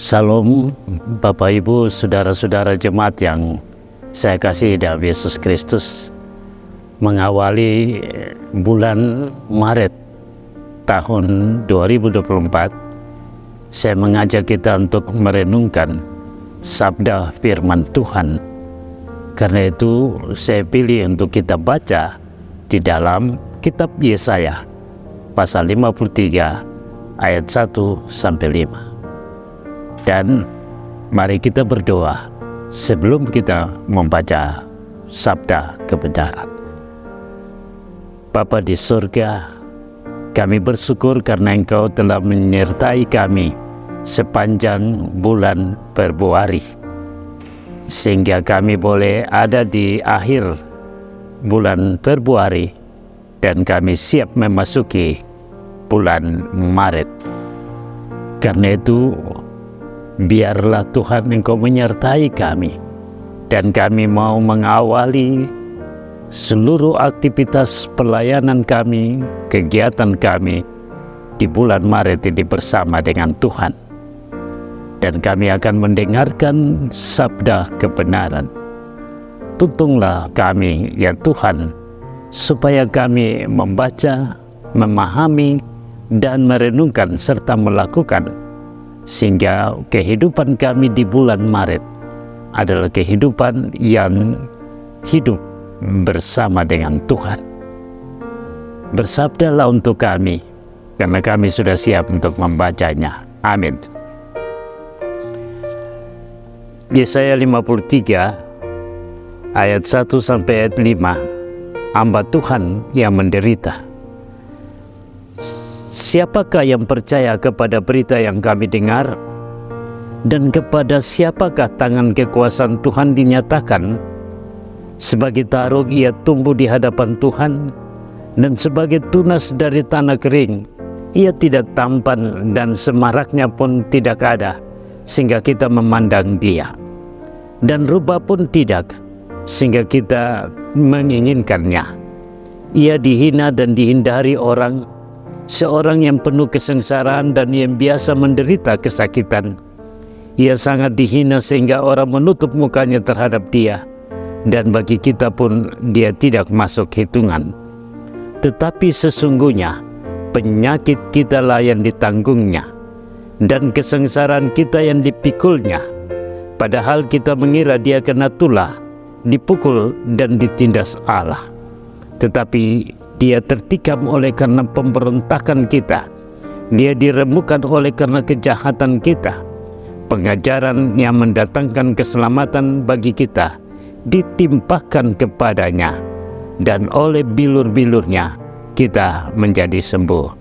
Salam Bapak Ibu, saudara-saudara jemaat yang saya kasih dalam Yesus Kristus. Mengawali bulan Maret tahun 2024, saya mengajak kita untuk merenungkan sabda firman Tuhan. Karena itu saya pilih untuk kita baca di dalam kitab Yesaya pasal 53 ayat 1 sampai 5. Dan mari kita berdoa sebelum kita membaca sabda kebenaran. Bapa di surga, kami bersyukur karena Engkau telah menyertai kami sepanjang bulan Februari, sehingga kami boleh ada di akhir bulan Februari dan kami siap memasuki bulan Maret. Karena itu, biarlah Tuhan Engkau menyertai kami, dan kami mau mengawali seluruh aktivitas pelayanan kami, kegiatan kami di bulan Maret ini bersama dengan Tuhan. Dan kami akan mendengarkan sabda kebenaran. Tuntunlah kami ya Tuhan, supaya kami membaca, memahami, dan merenungkan serta melakukan, sehingga kehidupan kami di bulan Maret adalah kehidupan yang hidup bersama dengan Tuhan. Bersabdalah untuk kami, karena kami sudah siap untuk membacanya. Amin. Yesaya 53 ayat 1 sampai ayat 5. Hamba Tuhan yang menderita. Siapakah yang percaya kepada berita yang kami dengar? Dan kepada siapakah tangan kekuasaan Tuhan dinyatakan? Sebagai taruk ia tumbuh di hadapan Tuhan, dan sebagai tunas dari tanah kering. Ia tidak tampan dan semaraknya pun tidak ada, sehingga kita memandang dia. Dan rubah pun tidak, sehingga kita menginginkannya. Ia dihina dan dihindari orang, seorang yang penuh kesengsaraan dan yang biasa menderita kesakitan. Ia sangat dihina sehingga orang menutup mukanya terhadap dia, dan bagi kita pun dia tidak masuk hitungan. Tetapi sesungguhnya penyakit kita lah yang ditanggungnya, dan kesengsaraan kita yang dipikulnya. Padahal kita mengira dia kena tulah, dipukul dan ditindas Allah. Tetapi dia tertikam oleh karena pemberontakan kita. Dia diremukkan oleh karena kejahatan kita. Pengajaran yang mendatangkan keselamatan bagi kita ditimpakan kepadanya, dan oleh bilur-bilurnya kita menjadi sembuh.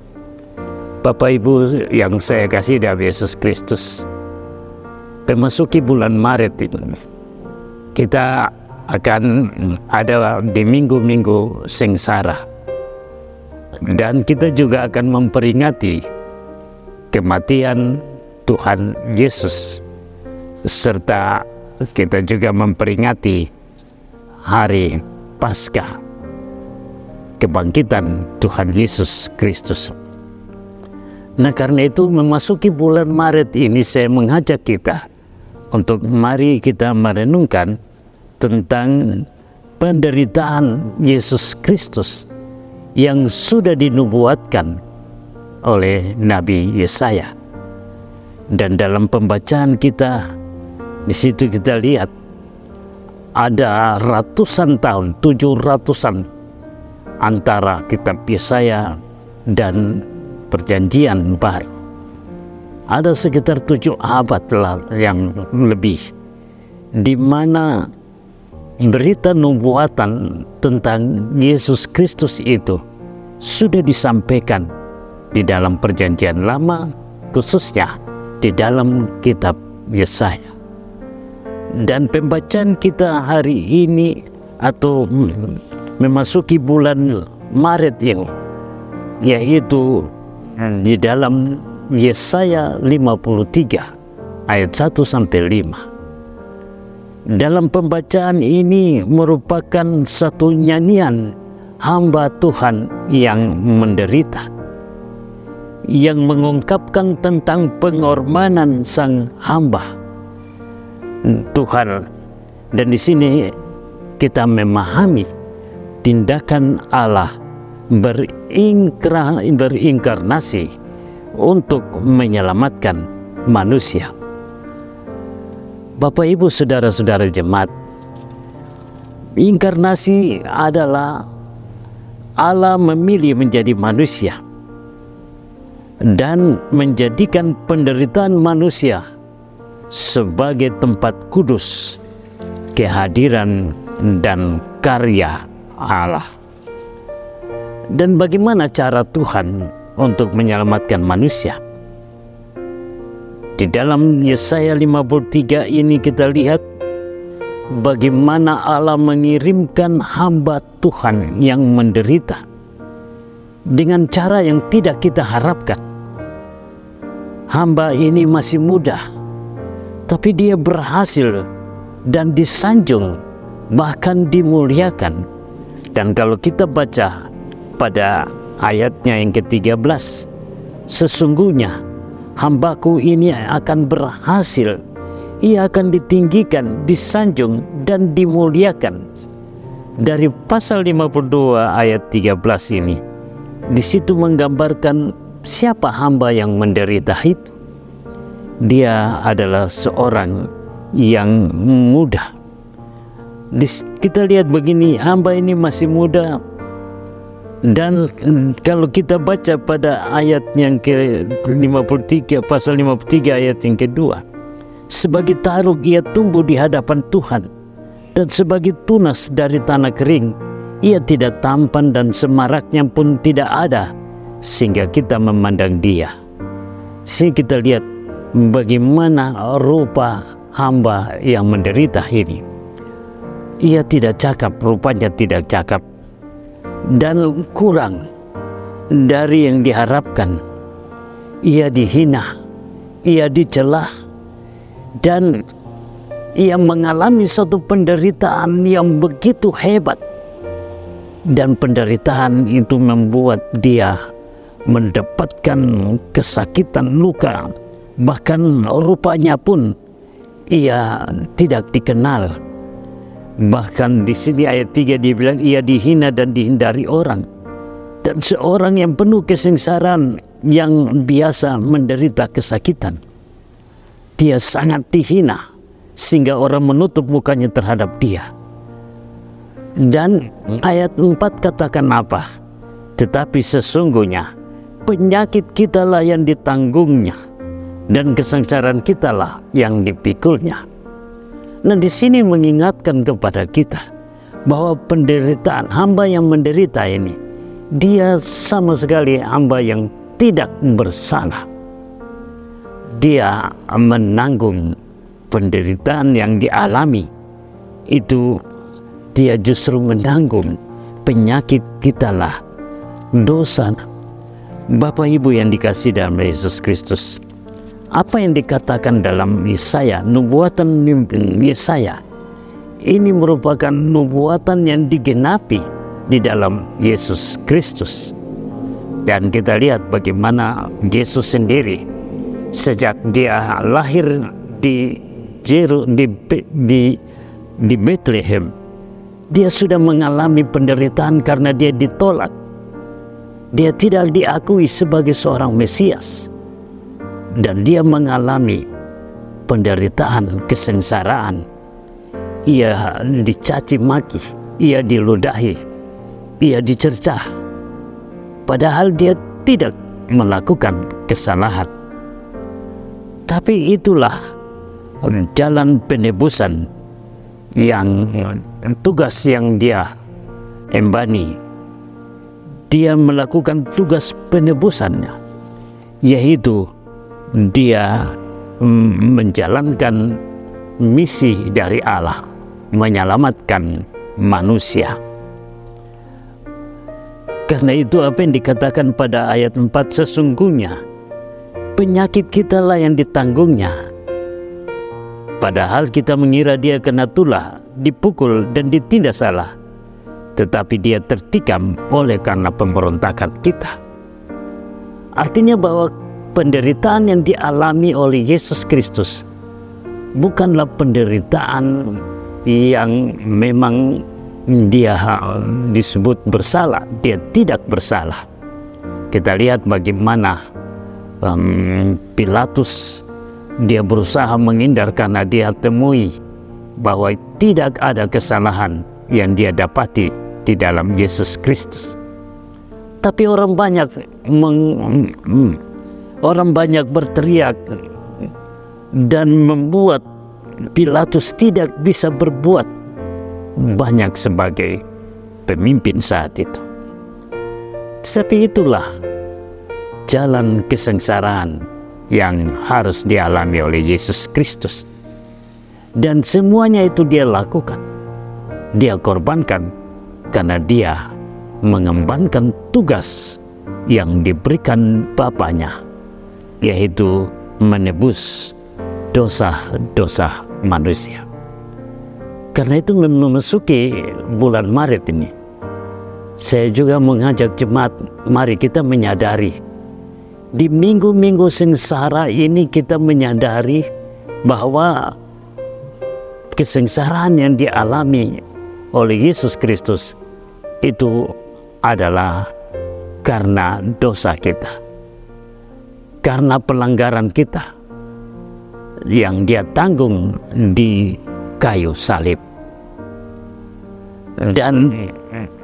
Bapak Ibu yang saya kasih dalam Yesus Kristus, memasuki bulan Maret ini, kita akan ada di minggu-minggu sengsara, dan kita juga akan memperingati kematian Tuhan Yesus, serta kita juga memperingati hari Paskah, kebangkitan Tuhan Yesus Kristus. Nah, karena itu memasuki bulan Maret ini saya mengajak kita untuk mari kita merenungkan tentang penderitaan Yesus Kristus yang sudah dinubuatkan oleh Nabi Yesaya. Dan dalam pembacaan kita, di situ kita lihat ada ratusan tahun, 700-an antara kitab Yesaya dan Perjanjian Baru. Ada sekitar 7 abad yang lebih, di mana berita nubuatan tentang Yesus Kristus itu sudah disampaikan di dalam Perjanjian Lama, khususnya di dalam kitab Yesaya. Dan pembacaan kita hari ini atau memasuki bulan Maret ini, yaitu di dalam Yesaya 53 ayat 1 sampai 5. Dalam pembacaan ini merupakan satu nyanyian hamba Tuhan yang menderita. yang mengungkapkan tentang pengorbanan sang hamba Tuhan. Dan di sini kita memahami tindakan Allah berinkarnasi untuk menyelamatkan manusia. Bapak Ibu saudara-saudara jemaat, inkarnasi adalah Allah memilih menjadi manusia dan menjadikan penderitaan manusia sebagai tempat kudus kehadiran dan karya Allah. Dan bagaimana cara Tuhan untuk menyelamatkan manusia? Di dalam Yesaya 53 ini kita lihat bagaimana Allah mengirimkan hamba Tuhan yang menderita dengan cara yang tidak kita harapkan. Hamba ini masih muda, tapi dia berhasil dan disanjung, bahkan dimuliakan. Dan kalau kita baca pada ayatnya yang ke-13, sesungguhnya hambaku ini akan berhasil, ia akan ditinggikan, disanjung, dan dimuliakan. Dari pasal 52 ayat 13 ini, di situ menggambarkan siapa hamba yang menderita itu. Dia adalah seorang yang muda. Kita lihat begini, hamba ini masih muda. Dan kalau kita baca pada ayat yang ke-53, pasal 53 ayat yang kedua, sebagai taruk ia tumbuh di hadapan Tuhan, dan sebagai tunas dari tanah kering, ia tidak tampan dan semaraknya pun tidak ada, sehingga kita memandang dia. Sehingga kita lihat bagaimana rupa hamba yang menderita ini. Ia tidak cakap, rupanya tidak cakap, dan kurang dari yang diharapkan. Ia dihina, ia dicelah, dan ia mengalami satu penderitaan yang begitu hebat. Dan penderitaan itu membuat dia mendapatkan kesakitan, luka, bahkan rupanya pun ia tidak dikenal. Bahkan di sini ayat 3 dibilang ia dihina dan dihindari orang. Dan seorang yang penuh kesengsaraan, yang biasa menderita kesakitan, dia sangat dihina sehingga orang menutup mukanya terhadap dia. Dan ayat 4 katakan apa? Tetapi sesungguhnya penyakit kitalah yang ditanggungnya, dan kesengsaraan kitalah yang dipikulnya. Nah, di sini mengingatkan kepada kita bahwa penderitaan hamba yang menderita ini, dia sama sekali hamba yang tidak bersalah. Dia menanggung penderitaan yang dialami. Itu dia justru menanggung penyakit kitalah, dosa. Bapak Ibu yang dikasihi dalam Yesus Kristus, apa yang dikatakan dalam Yesaya, nubuatan Yesaya ini merupakan nubuatan yang digenapi di dalam Yesus Kristus. Dan kita lihat bagaimana Yesus sendiri sejak dia lahir di Bethlehem, dia sudah mengalami penderitaan karena dia ditolak. Dia tidak diakui sebagai seorang Mesias. Dan dia mengalami penderitaan, kesengsaraan. Ia dicaci maki, ia diludahi, ia dicercah. Padahal dia tidak melakukan kesalahan. Tapi itulah jalan penebusan yang tugas yang dia embani. Dia melakukan tugas penebusannya, yaitu dia menjalankan misi dari Allah, menyelamatkan manusia. Karena itu apa yang dikatakan pada ayat 4, sesungguhnya penyakit kitalah yang ditanggungnya. Padahal kita mengira dia kena tulah, dipukul dan ditindas salah, tetapi dia tertikam oleh karena pemberontakan kita. Artinya bahwa penderitaan yang dialami oleh Yesus Kristus bukanlah penderitaan yang memang dia disebut bersalah. Dia tidak bersalah. Kita lihat bagaimana Pilatus, dia berusaha menghindar karena dia temui bahwa tidak ada kesalahan yang dia dapati di dalam Yesus Kristus. Tapi orang banyak berteriak dan membuat Pilatus tidak bisa berbuat banyak sebagai pemimpin saat itu. Tapi itulah jalan kesengsaraan yang harus dialami oleh Yesus Kristus. Dan semuanya itu dia lakukan, dia korbankan karena dia mengembankan tugas yang diberikan Bapaknya, yaitu menebus dosa-dosa manusia. Karena itu memasuki bulan Maret ini, saya juga mengajak jemaat, mari kita menyadari di minggu-minggu sengsara ini, kita menyadari bahwa kesengsaraan yang dialami oleh Yesus Kristus itu adalah karena dosa kita, karena pelanggaran kita yang dia tanggung di kayu salib. Dan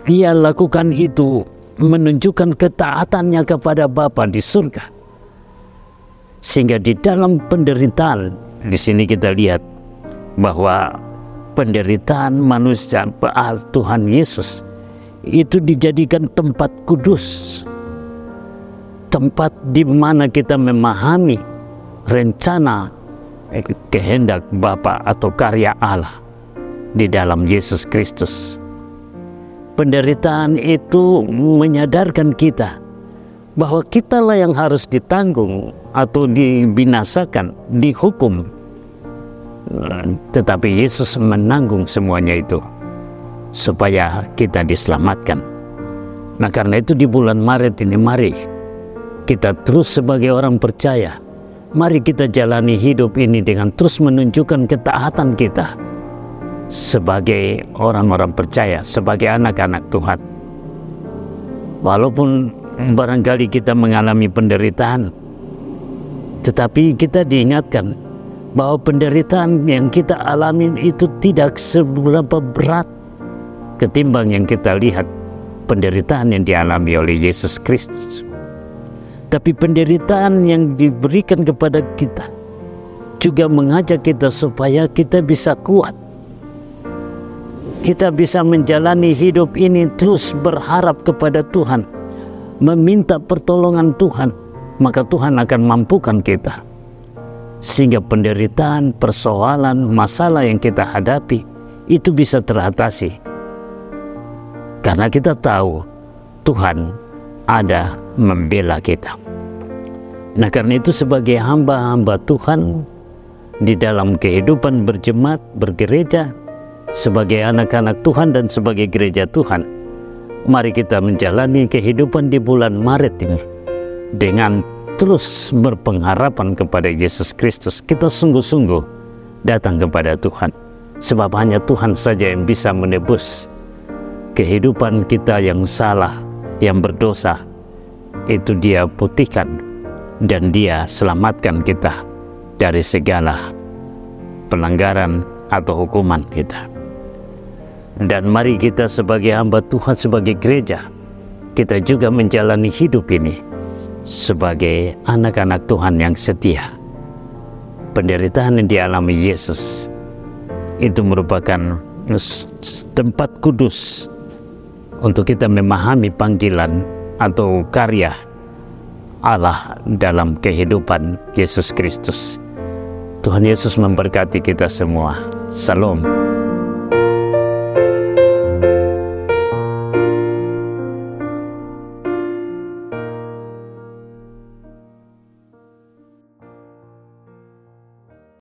dia lakukan itu menunjukkan ketaatannya kepada Bapa di surga. Sehingga di dalam penderitaan, di sini kita lihat bahwa penderitaan manusia Tuhan Yesus itu dijadikan tempat kudus, tempat di mana kita memahami rencana kehendak Bapa atau karya Allah di dalam Yesus Kristus. Penderitaan itu menyadarkan kita bahwa kitalah yang harus ditanggung atau dibinasakan, dihukum. Tetapi Yesus menanggung semuanya itu supaya kita diselamatkan. Nah, karena itu di bulan Maret ini, mari kita terus sebagai orang percaya, mari kita jalani hidup ini dengan terus menunjukkan ketaatan kita sebagai orang-orang percaya, sebagai anak-anak Tuhan. Walaupun barangkali kita mengalami penderitaan, tetapi kita diingatkan bahwa penderitaan yang kita alami itu tidak seberapa berat ketimbang yang kita lihat penderitaan yang dialami oleh Yesus Kristus. Tapi penderitaan yang diberikan kepada kita juga mengajak kita supaya kita bisa kuat. Kita bisa menjalani hidup ini terus berharap kepada Tuhan, meminta pertolongan Tuhan, maka Tuhan akan mampukan kita. Sehingga penderitaan, persoalan, masalah yang kita hadapi itu bisa teratasi. Karena kita tahu Tuhan ada membela kita. Nah, karena itu sebagai hamba-hamba Tuhan di dalam kehidupan berjemaat, bergereja, sebagai anak-anak Tuhan dan sebagai gereja Tuhan, mari kita menjalani kehidupan di bulan Maret ini dengan terus berpengharapan kepada Yesus Kristus. Kita sungguh-sungguh datang kepada Tuhan, sebab hanya Tuhan saja yang bisa menebus kehidupan kita yang salah, yang berdosa. Itu Dia putihkan dan Dia selamatkan kita dari segala pelanggaran atau hukuman kita. Dan mari kita sebagai hamba Tuhan, sebagai gereja, kita juga menjalani hidup ini sebagai anak-anak Tuhan yang setia. Penderitaan yang dialami Yesus itu merupakan tempat kudus untuk kita memahami panggilan atau karya Allah dalam kehidupan Yesus Kristus. Tuhan Yesus memberkati kita semua. Salam.